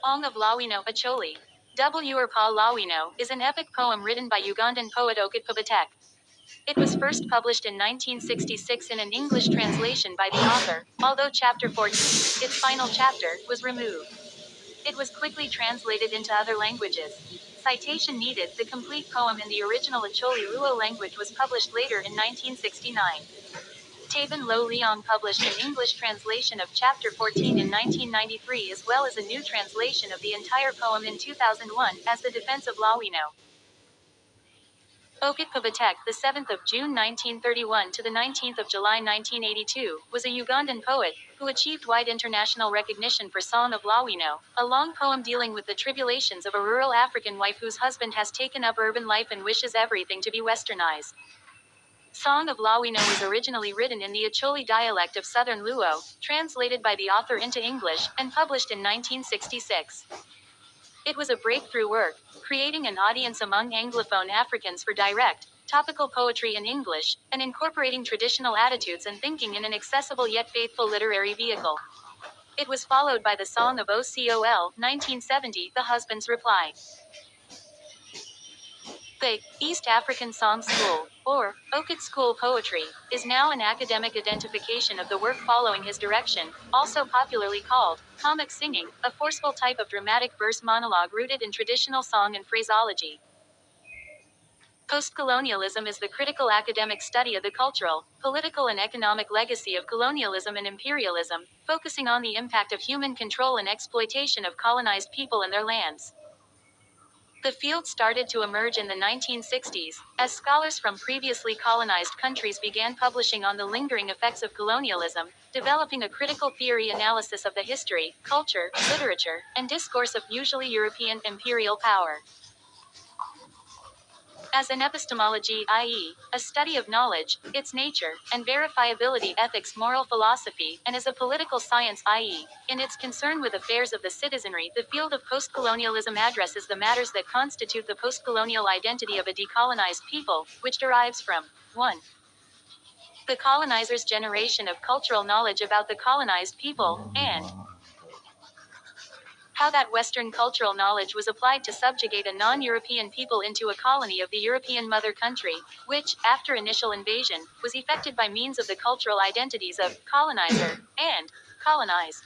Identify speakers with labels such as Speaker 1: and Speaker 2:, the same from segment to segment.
Speaker 1: Song of Lawino Acholi. W. or Pa Lawino is an epic poem written by Ugandan poet Okot. It was first published in 1966 in an English translation by the author, although chapter 14, its final chapter, was removed. It was quickly translated into other languages. Citation needed: the complete poem in the original Acholi Ruo language was published later in 1969. Taban Lo Leong published an English translation of chapter 14 in 1993 as well as a new translation of the entire poem in 2001 as the defense of Lawino. Okot, the 7th of June 1931 to the 19th of July 1982, was a Ugandan poet who achieved wide international recognition for Song of Lawino, a long poem dealing with the tribulations of a rural African wife whose husband has taken up urban life and wishes everything to be westernized. Song of Lawino was originally written in the Acholi dialect of Southern Luo, translated by the author into English, and published in 1966. It was a breakthrough work, creating an audience among Anglophone Africans for direct, topical poetry in English, and incorporating traditional attitudes and thinking in an accessible yet faithful literary vehicle. It was followed by the Song of Ocol, 1970, The Husband's Reply. The East African Song School, or Okot School Poetry, is now an academic identification of the work following his direction, also popularly called comic singing, a forceful type of dramatic verse monologue rooted in traditional song and phraseology. Postcolonialism is the critical academic study of the cultural, political and economic legacy of colonialism and imperialism, focusing on the impact of human control and exploitation of colonized people and their lands. The field started to emerge in the 1960s, as scholars from previously colonized countries began publishing on the lingering effects of colonialism, developing a critical theory analysis of the history, culture, literature, and discourse of usually European imperial power. As an epistemology, i.e., a study of knowledge, its nature, and verifiability, ethics, moral philosophy, and as a political science, i.e., in its concern with affairs of the citizenry, the field of postcolonialism addresses the matters that constitute the postcolonial identity of a decolonized people, which derives from 1. The colonizer's generation of cultural knowledge about the colonized people, and how that Western cultural knowledge was applied to subjugate a non-European people into a colony of the European mother country, which, after initial invasion, was effected by means of the cultural identities of colonizer and colonized.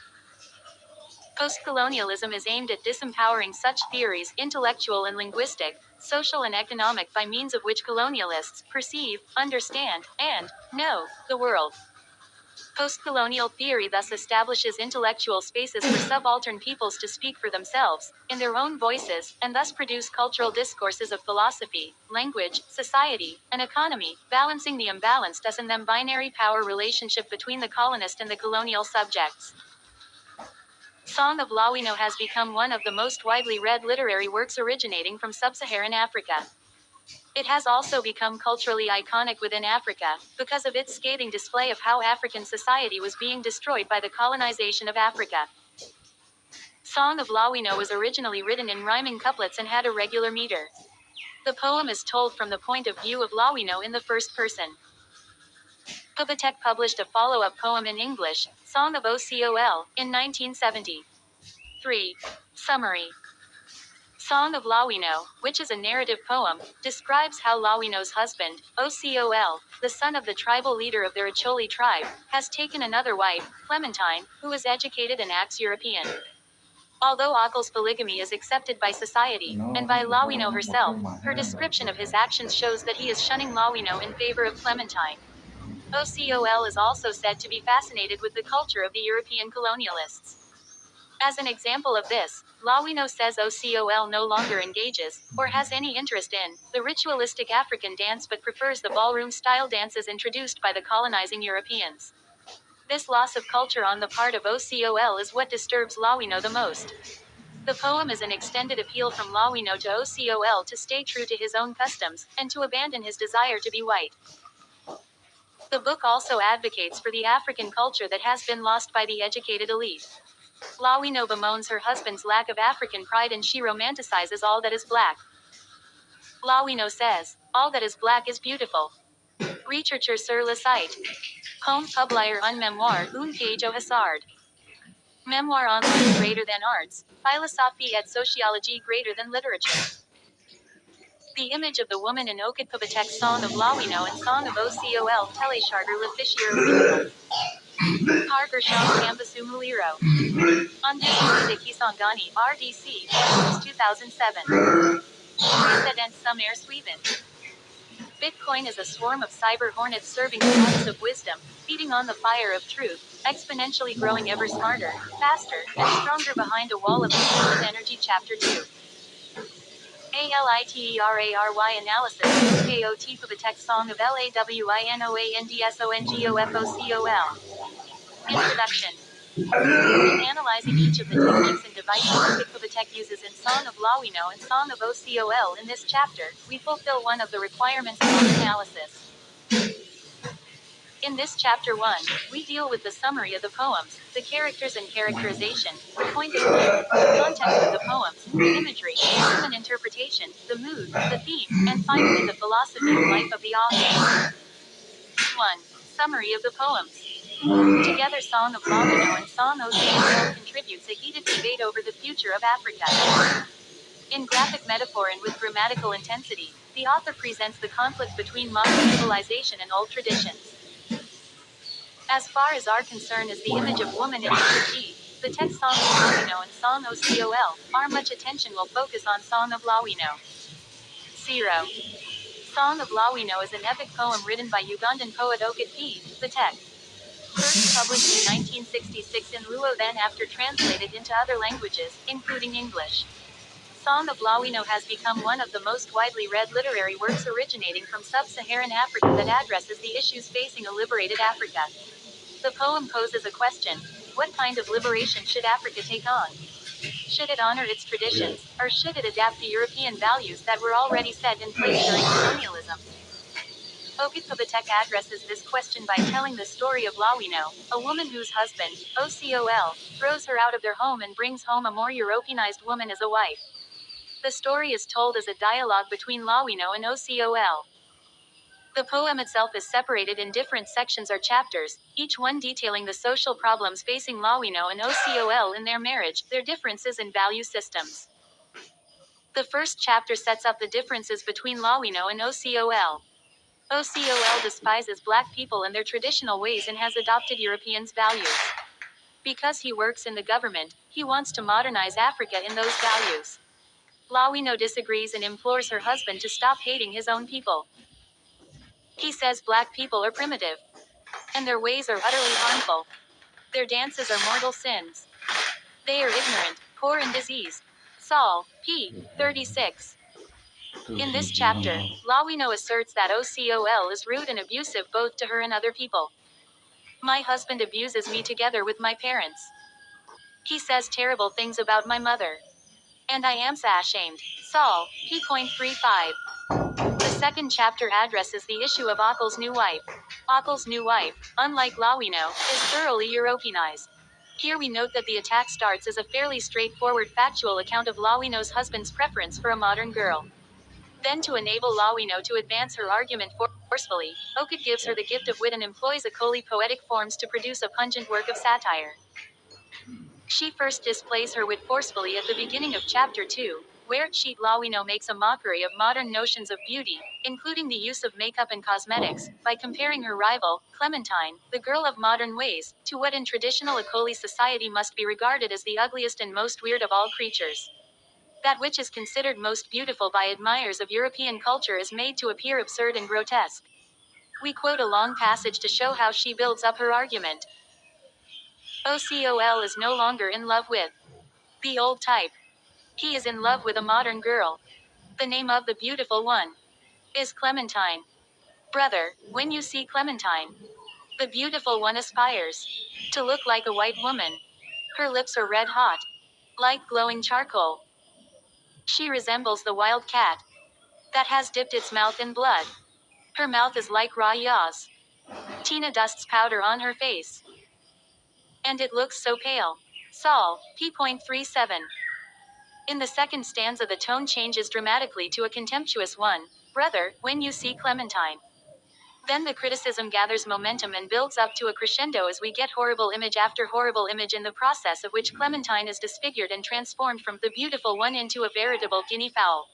Speaker 1: Postcolonialism is aimed at disempowering such theories, intellectual and linguistic, social and economic, by means of which colonialists perceive, understand, and know the world. Postcolonial theory thus establishes intellectual spaces for subaltern peoples to speak for themselves, in their own voices, and thus produce cultural discourses of philosophy, language, society, and economy, balancing the imbalanced us and them binary power relationship between the colonist and the colonial subjects. Song of Lawino has become one of the most widely read literary works originating from sub-Saharan Africa. It has also become culturally iconic within Africa, because of its scathing display of how African society was being destroyed by the colonization of Africa. Song of Lawino was originally written in rhyming couplets and had a regular meter. The poem is told from the point of view of Lawino in the first person. Pubatek published a follow-up poem in English, Song of Ocol, in 1970. 3. Summary. Song of Lawino, which is a narrative poem, describes how Lawino's husband, Ocol, the son of the tribal leader of their Acholi tribe, has taken another wife, Clementine, who is educated and acts European. Although Ocol's polygamy is accepted by society, and by Lawino herself, her description of his actions shows that he is shunning Lawino in favor of Clementine. Ocol is also said to be fascinated with the culture of the European colonialists. As an example of this, Lawino says Ocol no longer engages, or has any interest in, the ritualistic African dance but prefers the ballroom-style dances introduced by the colonizing Europeans. This loss of culture on the part of Ocol is what disturbs Lawino the most. The poem is an extended appeal from Lawino to Ocol to stay true to his own customs, and to abandon his desire to be white. The book also advocates for the African culture that has been lost by the educated elite. Lawino bemoans her husband's lack of African pride and she romanticizes all that is black. Lawino says, all that is black is beautiful. Rechercher sur le site. Comme publier un mémoire un page au hasard. Memoir on life greater than arts, philosophy et sociology greater than literature. The image of the woman in Okot Song of Lawino and Song of Ocol Telesharger Lefishier Original. Harger Sham Cambasu Muliro. On Disney de Kisangani, RDC, 2007. Resident Summer Sweden. Bitcoin is a swarm of cyber hornets serving the promise of wisdom, feeding on the fire of truth, exponentially growing ever smarter, faster, and stronger behind a wall of concealed energy. Chapter 2. ALITERARY Analysis, KOT Pubatek Song of LAWINOANDSONGOFOCOL. Introduction. In analyzing each of the techniques and devices Okot Pubatek uses in Song of Lawino and Song of Ocol in this chapter, we fulfill one of the requirements of analysis. In this chapter 1, we deal with the summary of the poems, the characters and characterization, the point of view, the context of the poems, the imagery, human interpretation, the mood, the theme, and finally the philosophy of life of the author. 1. Summary of the poems. Together Song of Lawino and Song Ocol contributes a heated debate over the future of Africa. In graphic metaphor and with grammatical intensity, the author presents the conflict between modern civilization and old traditions. As far as our concern is the image of woman in the text Song of Lawino and Song Ocol, our much attention will focus on Song of Lawino. 0. Song of Lawino is an epic poem written by Ugandan poet Okot the Tek. First published in 1966 in Luo, then after translated into other languages, including English. Song of Lawino has become one of the most widely read literary works originating from sub-Saharan Africa that addresses the issues facing a liberated Africa. The poem poses a question: what kind of liberation should Africa take on? Should it honor its traditions, or should it adapt to European values that were already set in place during colonialism? Okot Pubatek addresses this question by telling the story of Lawino, a woman whose husband, Ocol, throws her out of their home and brings home a more Europeanized woman as a wife. The story is told as a dialogue between Lawino and Ocol. The poem itself is separated in different sections or chapters, each one detailing the social problems facing Lawino and Ocol in their marriage, their differences in value systems. The first chapter sets up the differences between Lawino and Ocol. Ocol despises black people and their traditional ways and has adopted Europeans' values. Because he works in the government, he wants to modernize Africa in those values. Lawino disagrees and implores her husband to stop hating his own people. He says black people are primitive, and their ways are utterly harmful. Their dances are mortal sins. They are ignorant, poor and diseased. Saul, p. 36. In this chapter, Lawino asserts that Ocol is rude and abusive both to her and other people. My husband abuses me together with my parents. He says terrible things about my mother. And I am so ashamed. Saul, p.35. The second chapter addresses the issue of Ocol's new wife. Ocol's new wife, unlike Lawino, is thoroughly Europeanized. Here we note that the attack starts as a fairly straightforward factual account of Lawino's husband's preference for a modern girl. Then to enable Lawino to advance her argument forcefully, Okot gives her the gift of wit and employs Ocoli poetic forms to produce a pungent work of satire. She first displays her wit forcefully at the beginning of chapter 2, where Cheat Lawino makes a mockery of modern notions of beauty, including the use of makeup and cosmetics, by comparing her rival, Clementine, the girl of modern ways, to what in traditional Ocoli society must be regarded as the ugliest and most weird of all creatures. That which is considered most beautiful by admirers of European culture is made to appear absurd and grotesque. We quote a long passage to show how she builds up her argument. Ocol is no longer in love with the old type. He is in love with a modern girl. The name of the beautiful one is Clementine. Brother, when you see Clementine, the beautiful one aspires to look like a white woman. Her lips are red hot, like glowing charcoal. She resembles the wild cat that has dipped its mouth in blood. Her mouth is like raw yaws. Tina dusts powder on her face. And it looks so pale. Saul, p.37. In the second stanza the tone changes dramatically to a contemptuous one. Brother, when you see Clementine, Then the criticism gathers momentum and builds up to a crescendo as we get horrible image after horrible image, in the process of which Clementine is disfigured and transformed from the beautiful one into a veritable guinea fowl.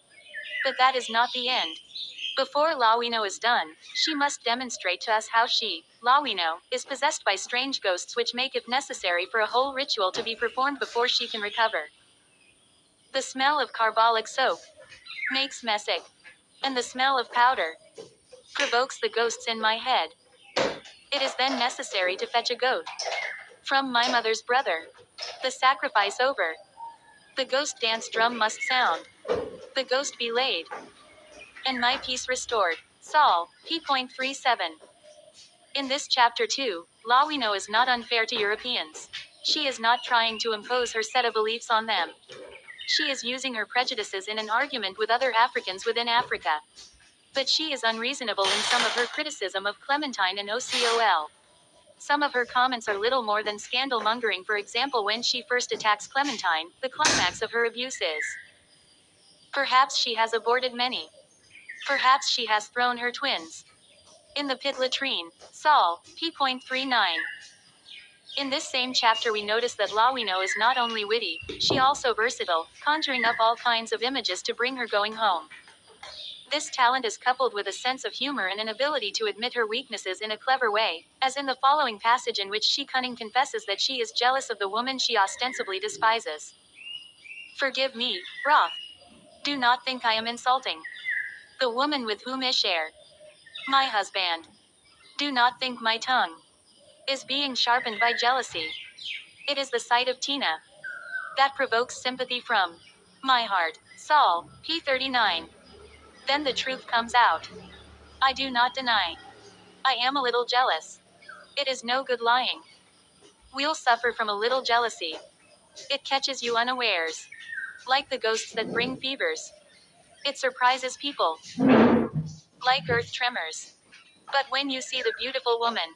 Speaker 1: But that is not the end. Before Lawino is done, she must demonstrate to us how she, Lawino, is possessed by strange ghosts which make it necessary for a whole ritual to be performed before she can recover. The smell of carbolic soap makes me sick, and the smell of powder provokes the ghosts in my head. It is then necessary to fetch a goat from my mother's brother. The sacrifice over, the ghost dance drum must sound, the ghost be laid, and my peace restored. Saul, p.37. In this chapter 2, Lawino is not unfair to Europeans. She is not trying to impose her set of beliefs on them. She is using her prejudices in an argument with other Africans within Africa. But she is unreasonable in some of her criticism of Clementine and Ocol. Some of her comments are little more than scandal mongering. For example, when she first attacks Clementine, the climax of her abuse is, perhaps she has aborted many. Perhaps she has thrown her twins in the pit latrine. Saul, p.39. In this same chapter we notice that Lawino is not only witty, she also versatile, conjuring up all kinds of images to bring her going home. This talent is coupled with a sense of humor and an ability to admit her weaknesses in a clever way, as in the following passage in which she cunning confesses that she is jealous of the woman she ostensibly despises. Forgive me, Roth. Do not think I am insulting the woman with whom I share my husband. Do not think my tongue is being sharpened by jealousy. It is the sight of Tina that provokes sympathy from my heart. Saul, p.39. Then the truth comes out. I do not deny. I am a little jealous. It is no good lying. We'll suffer from a little jealousy. It catches you unawares. Like the ghosts that bring fevers. It surprises people. Like earth tremors. But when you see the beautiful woman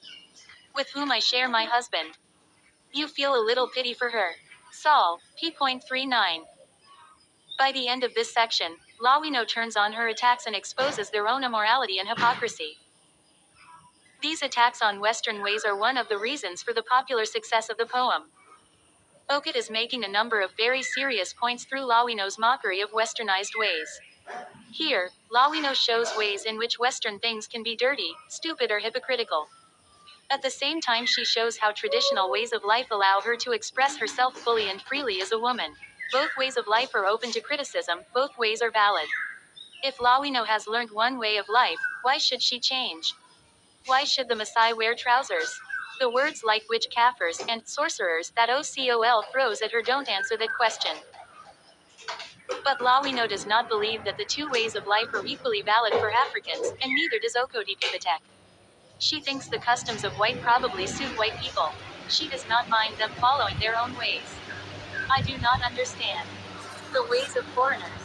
Speaker 1: with whom I share my husband, you feel a little pity for her. Saul, p.39. By the end of this section, Lawino turns on her attacks and exposes their own immorality and hypocrisy. These attacks on Western ways are one of the reasons for the popular success of the poem. Okot is making a number of very serious points through Lawino's mockery of westernized ways. Here, Lawino shows ways in which Western things can be dirty, stupid, or hypocritical. At the same time, she shows how traditional ways of life allow her to express herself fully and freely as a woman. Both ways of life are open to criticism, both ways are valid. If Lawino has learned one way of life, why should she change? Why should the Maasai wear trousers? The words like witch, Kaffirs, and sorcerers that Ocol throws at her don't answer that question. But Lawino does not believe that the two ways of life are equally valid for Africans, and neither does Okot. She thinks the customs of white probably suit white people. She does not mind them following their own ways. I do not understand the ways of foreigners.